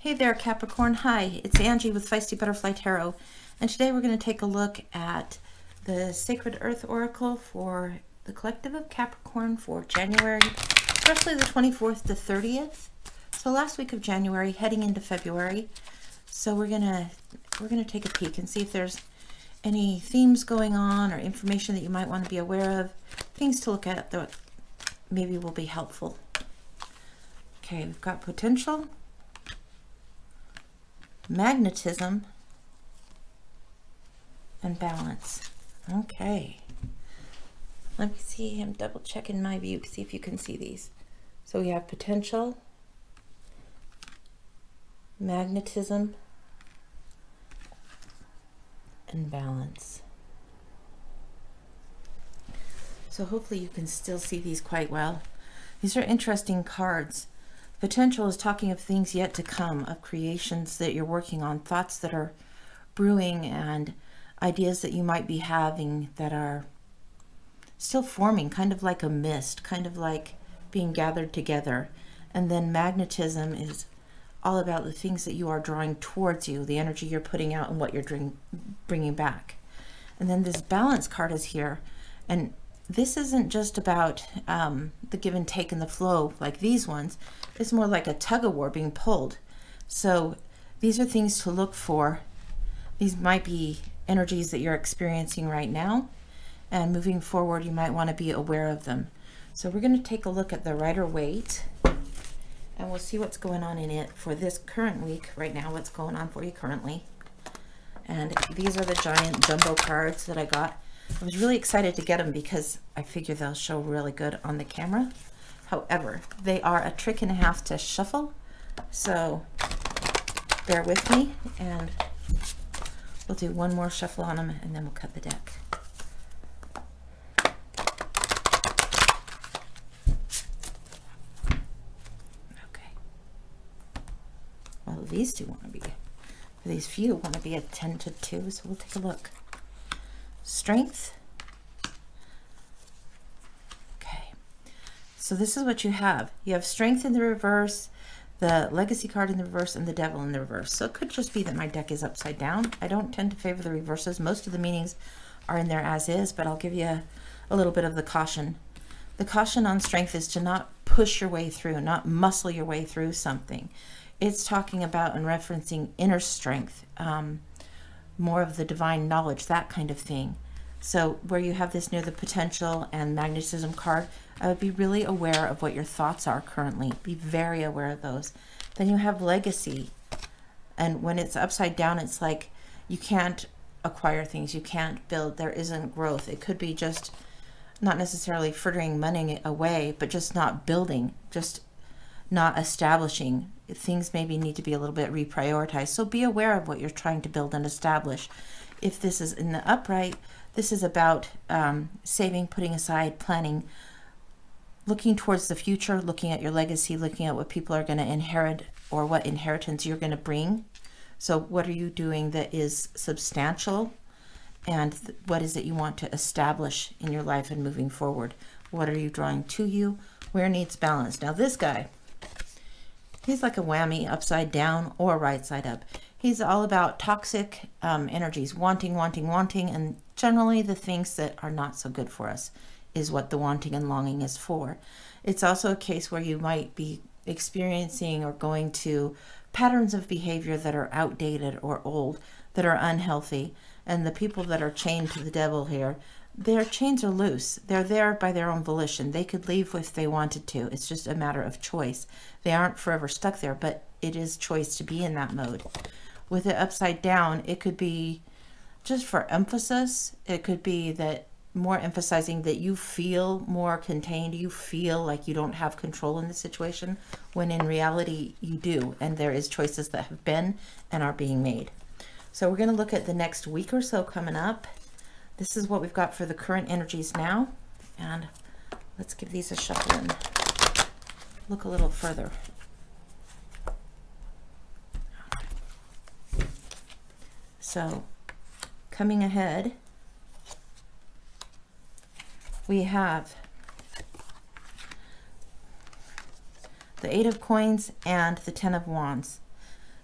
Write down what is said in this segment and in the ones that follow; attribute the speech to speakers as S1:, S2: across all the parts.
S1: Hey there, Capricorn. Hi, it's Angie with Feisty Butterfly Tarot, and today we're going to take a look at the Sacred Earth Oracle for the collective of Capricorn for January, especially the 24th to 30th. So last week of January, heading into February. So we're gonna take a peek and see if there's any themes going on or information that you might want to be aware of, things to look at that maybe will be helpful. Okay, we've got potential, magnetism, and balance. Okay, let me see. I'm double checking my view to see if you can see these. So we have potential, magnetism, and balance. So hopefully you can still see these quite well. These are interesting cards. Potential is talking of things yet to come, of creations that you're working on, thoughts that are brewing, and ideas that you might be having that are still forming, kind of like a mist, kind of like being gathered together. And then magnetism is all about the things that you are drawing towards you, the energy you're putting out and what you're bringing back. And then this balance card is here, and this isn't just about the give and take and the flow like these ones. It's more like a tug of war being pulled. So these are things to look for. These might be energies that you're experiencing right now, and moving forward you might want to be aware of them. So we're going to take a look at the Rider-Waite, and we'll see what's going on in it for this current week right now, what's going on for you currently. And these are the giant jumbo cards that I got. I was really excited to get them because I figure they'll show really good on the camera. However, they are a trick and a half to shuffle, so bear with me, and we'll do one more shuffle on them and then we'll cut the deck. Okay. Well, these two want to be, these few want to be a 10 to 2, so we'll take a look. Strength. Okay, so this is what you have. You have strength in the reverse, the legacy card in the reverse, and the devil in the reverse. So it could just be that my deck is upside down. I don't tend to favor the reverses. Most of the meanings are in there as is, but I'll give you a little bit of the caution. The caution on strength is to not push your way through, not muscle your way through something. It's talking about and referencing inner strength, more of the divine knowledge, that kind of thing. So where you have this near the potential and magnetism card, I would be really aware of what your thoughts are currently. Be very aware of those. Then you have legacy, and when it's upside down, it's like you can't acquire things, you can't build, there isn't growth. It could be just not necessarily frittering money away, but just not building, just not establishing. Things maybe need to be a little bit reprioritized. So be aware of what you're trying to build and establish. If this is in the upright, this is about saving, putting aside, planning, looking towards the future, looking at your legacy, looking at what people are going to inherit or what inheritance you're going to bring. So what are you doing that is substantial, and what is it you want to establish in your life and moving forward? What are you drawing to you? Where needs balance? Now this guy, he's like a whammy, upside down or right side up. He's all about toxic energies, wanting, wanting, wanting, and generally the things that are not so good for us is what the wanting and longing is for. It's also a case where you might be experiencing or going to patterns of behavior that are outdated or old, that are unhealthy, and the people that are chained to the devil here, their chains are loose. They're there by their own volition. They could leave if they wanted to. It's just a matter of choice. They aren't forever stuck there, but it is choice to be in that mode. With it upside down, it could be just for emphasis. It could be that more emphasizing that you feel more contained. You feel like you don't have control in the situation, when in reality you do. And there is choices that have been and are being made. So we're going to look at the next week or so coming up. This is what we've got for the current energies now, and let's give these a shuffle and look a little further. So coming ahead, we have the 8 of Coins and the 10 of Wands.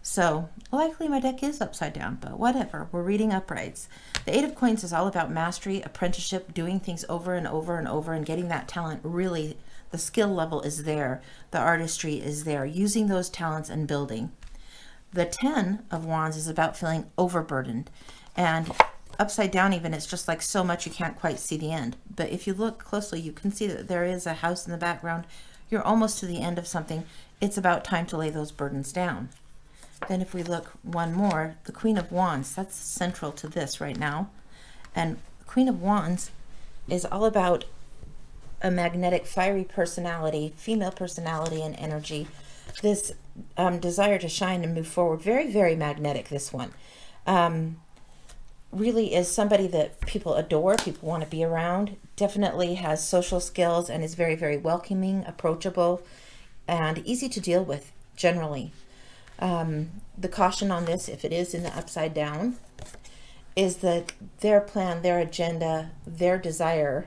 S1: So likely my deck is upside down, but whatever. We're reading uprights. The Eight of Coins is all about mastery, apprenticeship, doing things over and over and over and getting that talent. Really, the skill level is there. The artistry is there. Using those talents and building. The 10 of Wands is about feeling overburdened. And upside down even, it's just like so much you can't quite see the end. But if you look closely, you can see that there is a house in the background. You're almost to the end of something. It's about time to lay those burdens down. Then if we look one more, the Queen of Wands, that's central to this right now. And Queen of Wands is all about a magnetic, fiery personality, female personality and energy. This desire to shine and move forward. Very, very magnetic, this one. Really is somebody that people adore, people want to be around. Definitely has social skills and is very, very welcoming, approachable, and easy to deal with generally. The caution on this, if it is in the upside down, is that their plan, their agenda, their desire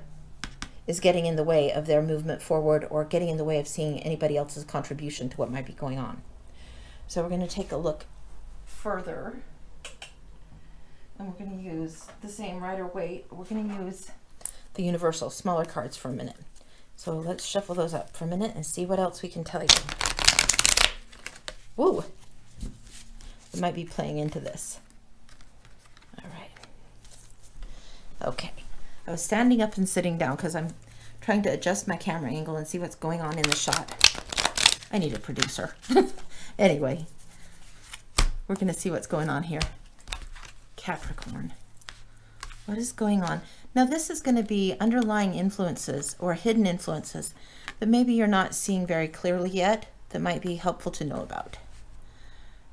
S1: is getting in the way of their movement forward or getting in the way of seeing anybody else's contribution to what might be going on. So we're going to take a look further, and we're going to use the same Rider-Waite. We're going to use the universal smaller cards for a minute. So let's shuffle those up for a minute and see what else we can tell you. Woo! It might be playing into this. All right. Okay. I was standing up and sitting down because I'm trying to adjust my camera angle and see what's going on in the shot. I need a producer. Anyway, we're going to see what's going on here. Capricorn. What is going on? Now this is going to be underlying influences or hidden influences that maybe you're not seeing very clearly yet that might be helpful to know about.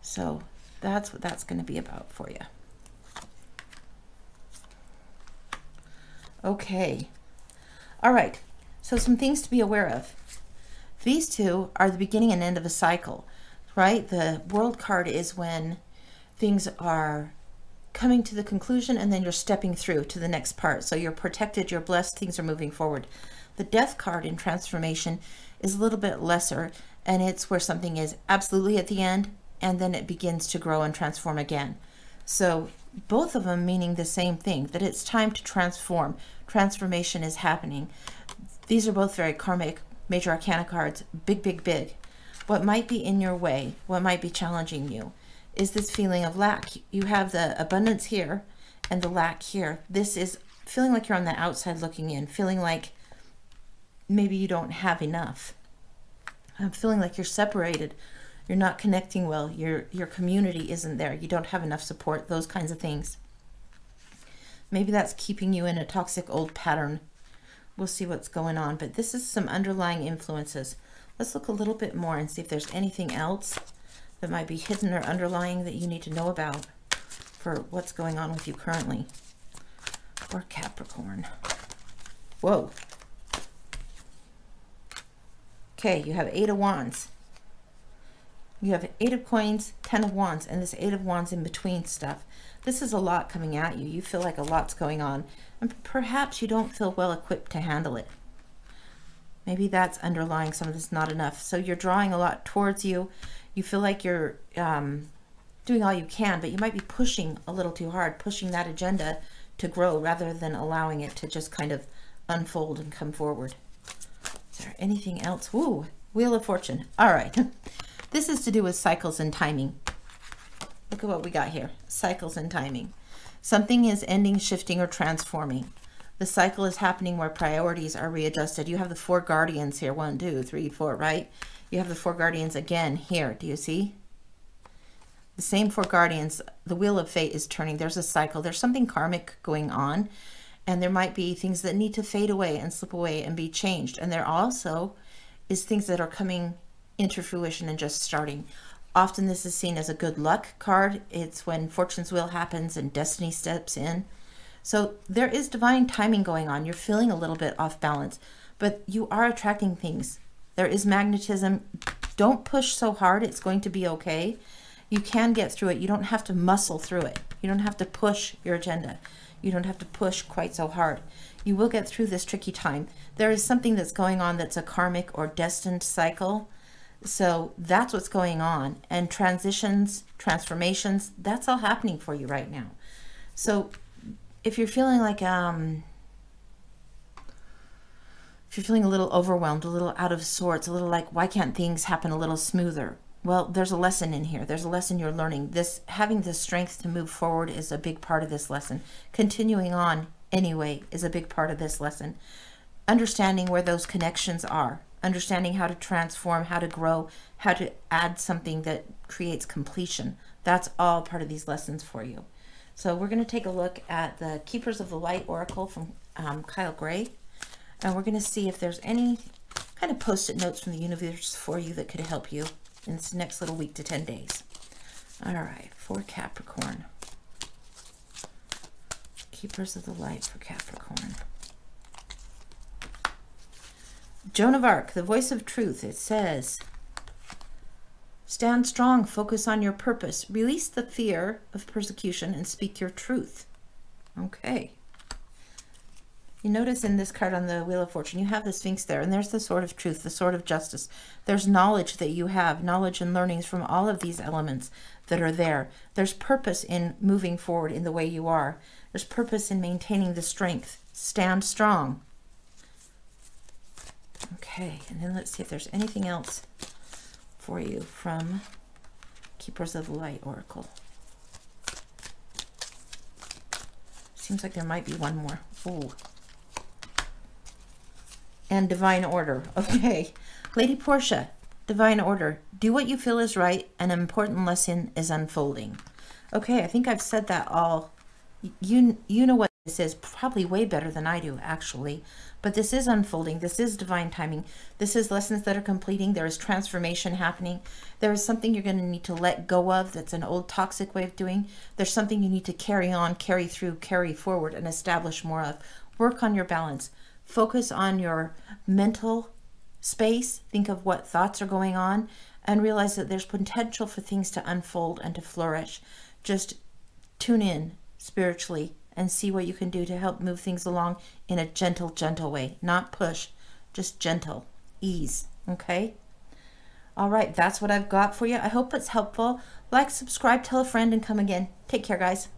S1: So that's what that's going to be about for you. Okay. All right. So some things to be aware of. These two are the beginning and end of a cycle, right? The World card is when things are coming to the conclusion and then you're stepping through to the next part. So you're protected, you're blessed, things are moving forward. The Death card in transformation is a little bit lesser, and it's where something is absolutely at the end and then it begins to grow and transform again. So both of them meaning the same thing, that it's time to transform. Transformation is happening. These are both very karmic major arcana cards, big, big, big. What might be in your way, what might be challenging you, is this feeling of lack. You have the abundance here and the lack here. This is feeling like you're on the outside looking in, feeling like maybe you don't have enough. I'm feeling like you're separated. You're not connecting well. Your community isn't there. You don't have enough support, those kinds of things. Maybe that's keeping you in a toxic old pattern. We'll see what's going on, but this is some underlying influences. Let's look a little bit more and see if there's anything else that might be hidden or underlying that you need to know about for what's going on with you currently. Or Capricorn. Whoa. Okay, you have 8 of Wands. You have 8 of Coins, 10 of Wands, and this 8 of Wands in between stuff. This is a lot coming at you. You feel like a lot's going on, and perhaps you don't feel well equipped to handle it. Maybe that's underlying some of this not enough. So you're drawing a lot towards you. You feel like you're doing all you can, but you might be pushing a little too hard, pushing that agenda to grow rather than allowing it to just kind of unfold and come forward. Is there anything else? Woo, Wheel of Fortune. All right. This is to do with cycles and timing. Look at what we got here. Cycles and timing. Something is ending, shifting, or transforming. The cycle is happening where priorities are readjusted. You have the 4 guardians here. 1, 2, 3, 4, right? You have the 4 guardians again here. Do you see? The same 4 guardians. The wheel of fate is turning. There's a cycle. There's something karmic going on. And there might be things that need to fade away and slip away and be changed. And there also is things that are coming into fruition and just starting. Often this is seen as a good luck card. It's when fortune's wheel happens and destiny steps in. So there is divine timing going on. You're feeling a little bit off balance, but you are attracting things. There is magnetism. Don't push so hard. It's going to be okay. You can get through it. You don't have to muscle through it. You don't have to push your agenda. You don't have to push quite so hard. You will get through this tricky time. There is something that's going on that's a karmic or destined cycle So that's what's going on. And transitions, transformations, that's all happening for you right now. So if you're feeling like, if you're feeling a little overwhelmed, a little out of sorts, a little like, why can't things happen a little smoother? Well, there's a lesson in here. There's a lesson you're learning. This, having the strength to move forward is a big part of this lesson. Continuing on anyway is a big part of this lesson. Understanding where those connections are, understanding how to transform, how to grow, how to add something that creates completion. That's all part of these lessons for you. So we're going to take a look at the Keepers of the Light Oracle from Kyle Gray. And we're going to see if there's any kind of post-it notes from the universe for you that could help you in this next little week to 10 days. All right, for Capricorn. Keepers of the Light for Capricorn. Joan of Arc, the voice of truth. It says, stand strong, focus on your purpose, release the fear of persecution, and speak your truth. Okay. You notice in this card on the Wheel of Fortune, you have the Sphinx there, and there's the Sword of Truth, the Sword of Justice. There's knowledge that you have, knowledge and learnings from all of these elements that are there. There's purpose in moving forward in the way you are. There's purpose in maintaining the strength. Stand strong. Okay, and then let's see if there's anything else for you from Keepers of the Light Oracle. Seems like there might be one more. Ooh. And Divine Order. Okay. Lady Portia, Divine Order. Do what you feel is right. An important lesson is unfolding. Okay, I think I've said that all. You know what this is probably way better than I do, actually. But this is unfolding. This is divine timing. This is lessons that are completing. There is transformation happening. There is something you're going to need to let go of that's an old toxic way of doing. There's something you need to carry on, carry through, carry forward, and establish more of. Work on your balance. Focus on your mental space. Think of what thoughts are going on and realize that there's potential for things to unfold and to flourish. Just tune in spiritually and see what you can do to help move things along in a gentle, gentle way. Not push, just gentle, ease, okay? All right, that's what I've got for you. I hope it's helpful. Like, subscribe, tell a friend, and come again. Take care, guys.